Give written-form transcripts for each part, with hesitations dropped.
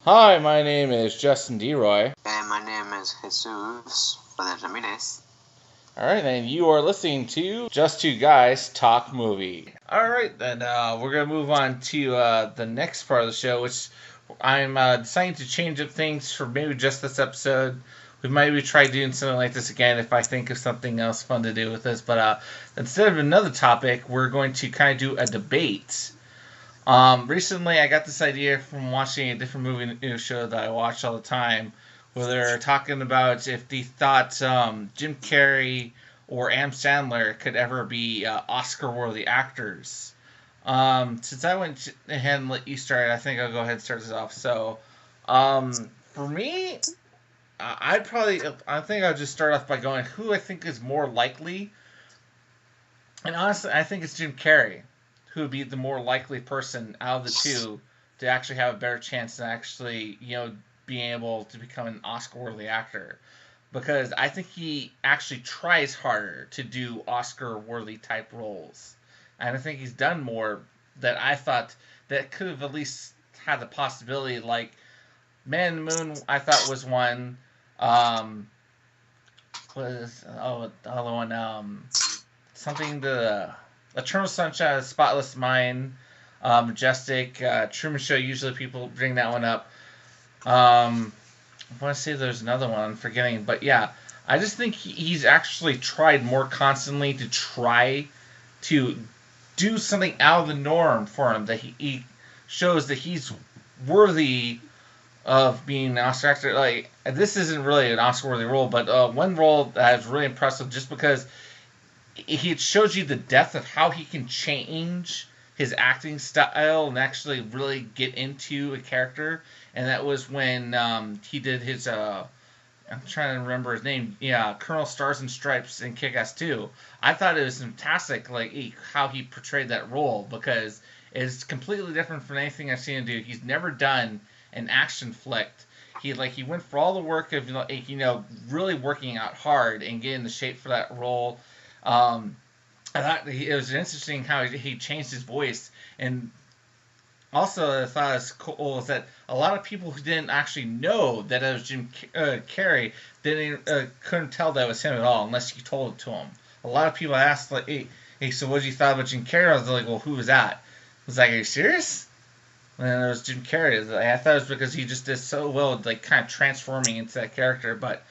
Hi, my name is Justin DeRoy. And my name is Jesus Ramirez. Alright, and you are listening to Just Two Guys Talk Movie. Alright, then we're going to move on to the next part of the show, which I'm deciding to change up things for maybe just this episode. We might maybe try doing something like this again if I think of something else fun to do with this. But instead of another topic, we're going to kind of do a debate. Recently, I got this idea from watching a different movie show that I watch all the time, where they're talking about if they thought Jim Carrey or Adam Sandler could ever be Oscar-worthy actors. Since I went ahead and let you start, I think I'll go ahead and start this off. So, for me, I think I'll just start off by going who I think is more likely, and honestly, I think it's Jim Carrey who would be the more likely person out of the two to actually have a better chance than actually, being able to become an Oscar-worthy actor. Because I think he actually tries harder to do Oscar-worthy type roles. And I think he's done more that I thought that could have at least had the possibility. Like Man in the Moon, I thought was one. Um, the other one? Something the Eternal Sunshine of the Spotless Mind, Majestic, Truman Show. Usually people bring that one up. I want to say there's another one I'm forgetting, but yeah, I just think he's actually tried more constantly to try to do something out of the norm for him, that he shows that he's worthy of being an Oscar actor. Like, this isn't really an Oscar worthy role, but one role that is really impressive just because he shows you the depth of how he can change his acting style and actually really get into a character. And that was when he did his I'm trying to remember his name. Yeah, Colonel Stars and Stripes in Kick-Ass 2. I thought it was fantastic, like how he portrayed that role, because it's completely different from anything I've seen him do. He's never done an action flick. He went for all the work of really working out hard and getting the shape for that role. I thought it was interesting how he changed his voice, and also I thought it was cool is that a lot of people who didn't actually know that it was Jim Carrey didn't couldn't tell that it was him at all unless you told it to them. A lot of people asked like, "Hey, so what did you thought about Jim Carrey?" I was like, "Well, who was that?" I was like, "Are you serious?" And then it was Jim Carrey. I thought it was because he just did so well, like kind of transforming into that character. But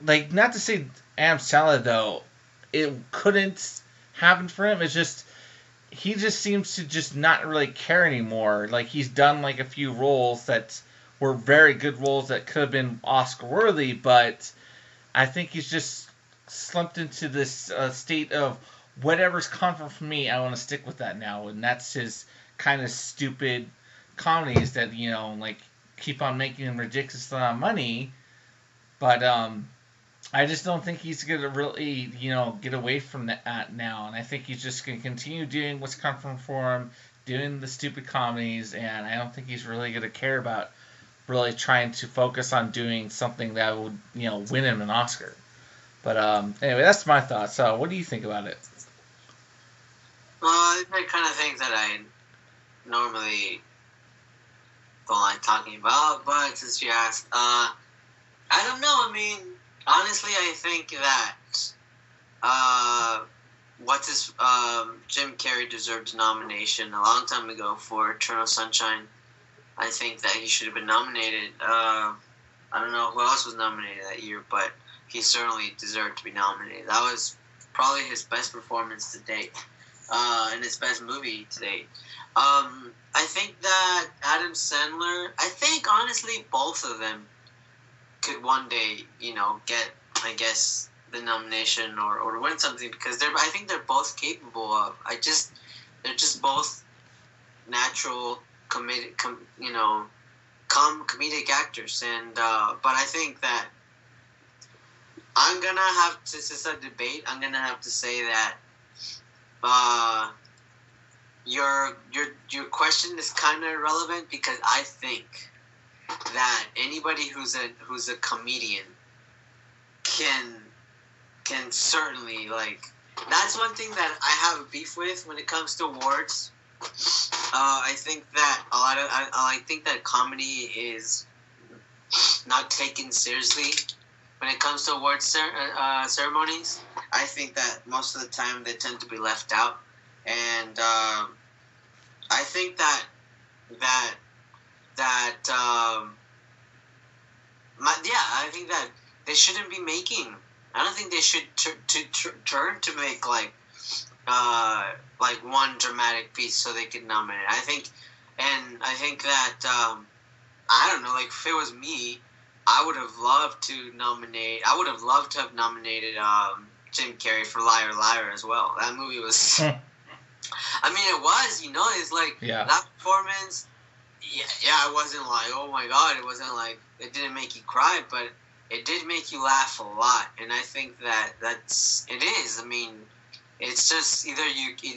like, not to say Adam Sandler though, it couldn't happen for him. It's just he just seems to just not really care anymore. Like, he's done like a few roles that were very good roles that could have been Oscar worthy, but I think he's just slumped into this state of whatever's comfort for me. I want to stick with that now, and that's his kind of stupid comedies that like keep on making him ridiculous amount of money, but I just don't think he's going to really, get away from that now. And I think he's just going to continue doing what's coming for him, doing the stupid comedies, and I don't think he's really going to care about really trying to focus on doing something that would, win him an Oscar. But anyway, that's my thoughts. So, what do you think about it? These are kind of things that I normally don't like talking about, but since you asked, I don't know. I mean, honestly, I think that Jim Carrey deserved a nomination a long time ago for Eternal Sunshine. I think that he should have been nominated. I don't know who else was nominated that year, but he certainly deserved to be nominated. That was probably his best performance to date, and his best movie to date. I think that Adam Sandler, I think honestly both of them could one day, get, I guess, the nomination or win something, because I think they're both capable of. They're just both natural comedic actors, and but I think that I'm gonna have to, since a debate, I'm gonna have to say that your question is kind of irrelevant, because I think that anybody who's a comedian can certainly, like, that's one thing that I have a beef with when it comes to awards. I think that I think that comedy is not taken seriously when it comes to ceremonies. I think that most of the time they tend to be left out, and I think that that I think that they shouldn't be making. I don't think they should turn to make like one dramatic piece so they could nominate. I think that I don't know. Like if it was me, I would have loved to nominate. I would have loved to have nominated Jim Carrey for Liar Liar as well. That movie was. I mean, it was. It's like that performance. Yeah, it wasn't like, oh my god, it wasn't like, it didn't make you cry, but it did make you laugh a lot, and I think it is. I mean, it's just either you get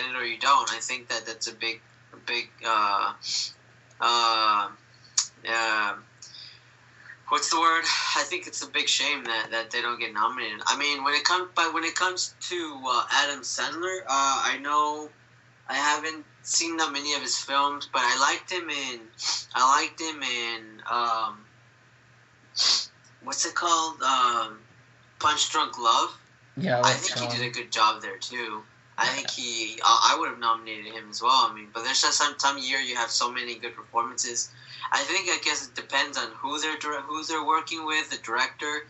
it or you don't. I think that's a big, uh, what's the word? I think it's a big shame that they don't get nominated. I mean, when it comes to Adam Sandler, I know I haven't seen that many of his films, but I liked him in what's it called? Punch Drunk Love. Yeah, I think he did a good job there too. I think I would have nominated him as well. I mean, but there's just some year you have so many good performances. I guess it depends on who they're working with, the director.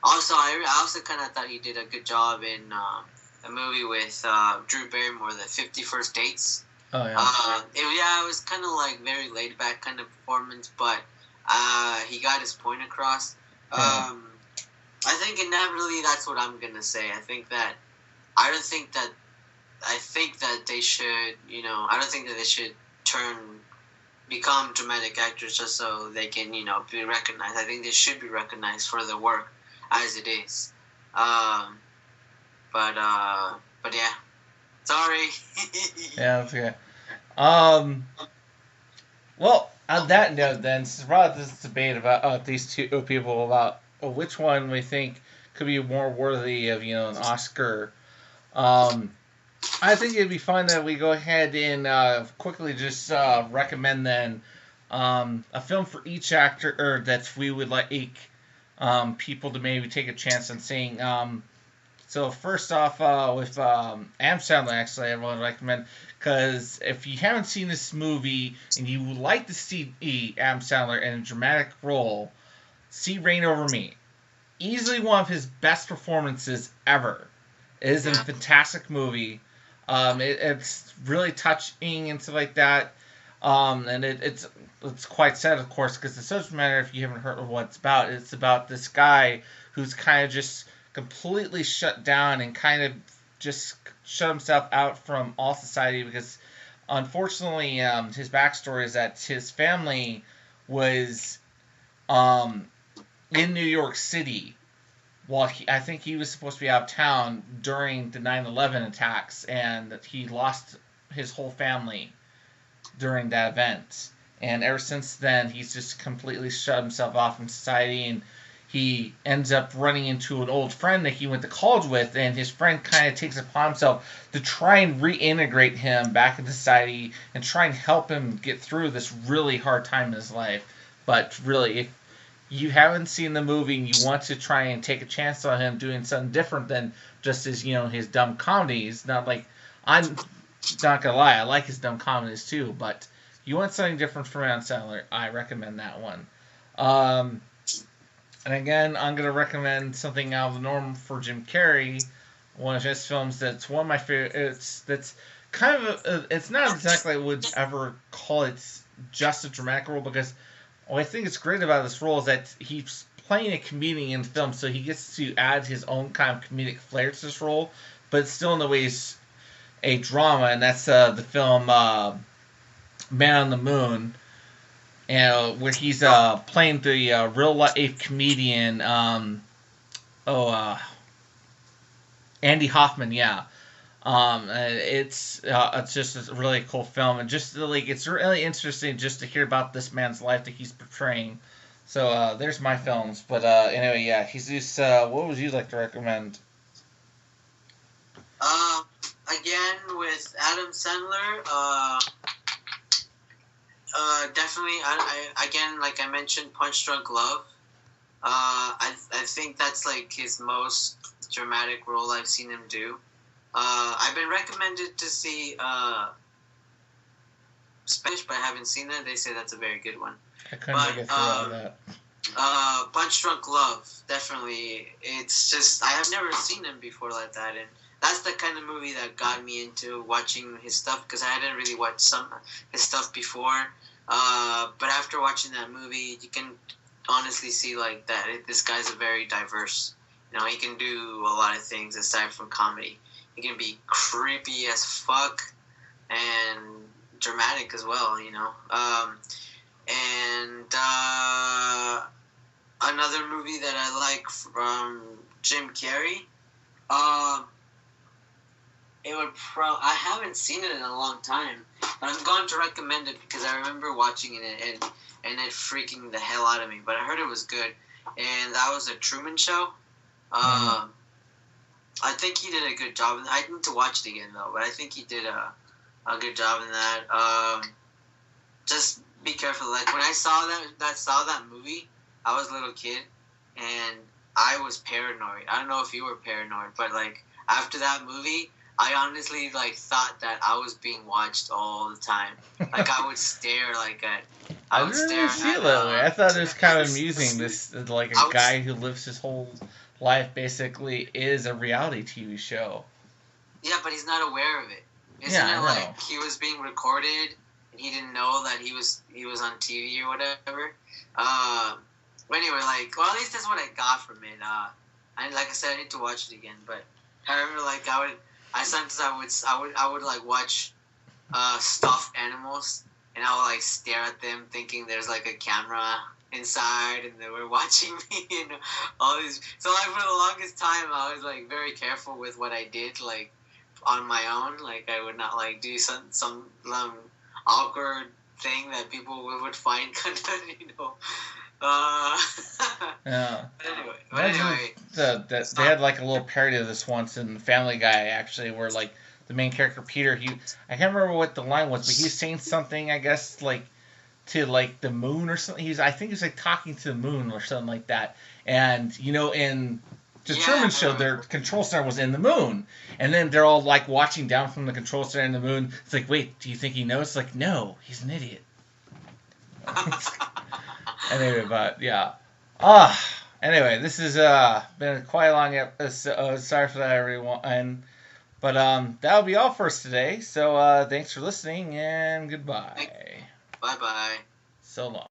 Also, I also kind of thought he did a good job in a movie with Drew Barrymore, the 50 First Dates. Oh yeah. It was kind of like very laid back kind of performance, but he got his point across. Yeah. I think inevitably that's what I'm gonna say. I think that they should, I don't think that they should become dramatic actors just so they can, be recognized. I think they should be recognized for their work as it is. But yeah, sorry. Yeah, that's okay. Well, on that note, then, since we brought this debate about these two people about which one we think could be more worthy of an Oscar, I think it'd be fun that we go ahead and quickly just recommend then a film for each actor or that we would like people to maybe take a chance on seeing. So first off, with Adam Sandler, actually, I would recommend, because if you haven't seen this movie and you would like to see Adam Sandler in a dramatic role, see Reign Over Me. Easily one of his best performances ever. It is a fantastic movie. It's really touching and stuff like that. And it's quite sad, of course, because the subject matter, if you haven't heard of what it's about this guy who's kind of just completely shut down and kind of just shut himself out from all society because, unfortunately, his backstory is that his family was in New York City while I think he was supposed to be out of town during the 9/11 attacks, and he lost his whole family during that event. And ever since then, he's just completely shut himself off from society, and he ends up running into an old friend that he went to college with, and his friend kind of takes it upon himself to try and reintegrate him back into society and try and help him get through this really hard time in his life. But really, if you haven't seen the movie and you want to try and take a chance on him doing something different than just his dumb comedies, I'm not gonna lie, I like his dumb comedies too, but you want something different from Adam Sandler, I recommend that one. And again, I'm going to recommend something out of the norm for Jim Carrey, one of his films that's one of my favorites. That's kind of it's not exactly I would ever call it just a dramatic role, because what I think is great about this role is that he's playing a comedian in the film, so he gets to add his own kind of comedic flair to this role, but still in the ways a drama, and that's the film Man on the Moon. Where he's playing the real life comedian, Andy Hoffman, yeah. It's just a really cool film, and just it's really interesting just to hear about this man's life that he's portraying. So there's my films, but anyway, yeah, Jesus, what would you like to recommend? I again with Adam Sandler. Definitely. Again, like I mentioned, Punch Drunk Love. I think that's like his most dramatic role I've seen him do. I've been recommended to see Spanish, but I haven't seen that. They say that's a very good one. I couldn't get through all that. Punch Drunk Love, definitely. It's just I have never seen him before like that, and that's the kind of movie that got me into watching his stuff because I hadn't really watched his stuff before. But after watching that movie, you can honestly see like that this guy's a very diverse. You know, he can do a lot of things aside from comedy. He can be creepy as fuck and dramatic as well. You know, and another movie that I like from Jim Carrey. It would I haven't seen it in a long time, but I'm going to recommend it because I remember watching it and it freaking the hell out of me. But I heard it was good, and that was a Truman Show. I think he did a good job. I need to watch it again though, but I think he did a good job in that. Just be careful. Like when I saw that movie, I was a little kid, and I was paranoid. I don't know if you were paranoid, but like after that movie, I honestly like thought that I was being watched all the time. Like I would stare like at. I didn't really feel that way. I thought it was kind of amusing. This like a guy who lives his whole life basically is a reality TV show. Yeah, but he's not aware of it. Isn't it like he was being recorded and he didn't know that he was on TV or whatever? But anyway, like, well, at least that's what I got from it. And like I said, I need to watch it again. But I remember, like, I would like watch stuffed animals, and I would like stare at them, thinking there's like a camera inside, and they were watching me, and all these. So like for the longest time, I was like very careful with what I did, like on my own. Like I would not like do some awkward thing that people would find kind of, you know. Yeah. But anyway, they had like a little parody of this once in Family Guy, actually, where like the main character Peter, I can't remember what the line was, but he was saying something, I guess, like to like the moon or something. I think he was like talking to the moon or something like that. And you know, in the Truman Show, their control center was in the moon, and then they're all like watching down from the control center in the moon. It's like, wait, do you think he knows? It's like, no, he's an idiot. Anyway, but yeah. Anyway, this has been a quite a long episode. Sorry for that, everyone. But that'll be all for us today. So thanks for listening, and goodbye. Bye-bye. So long.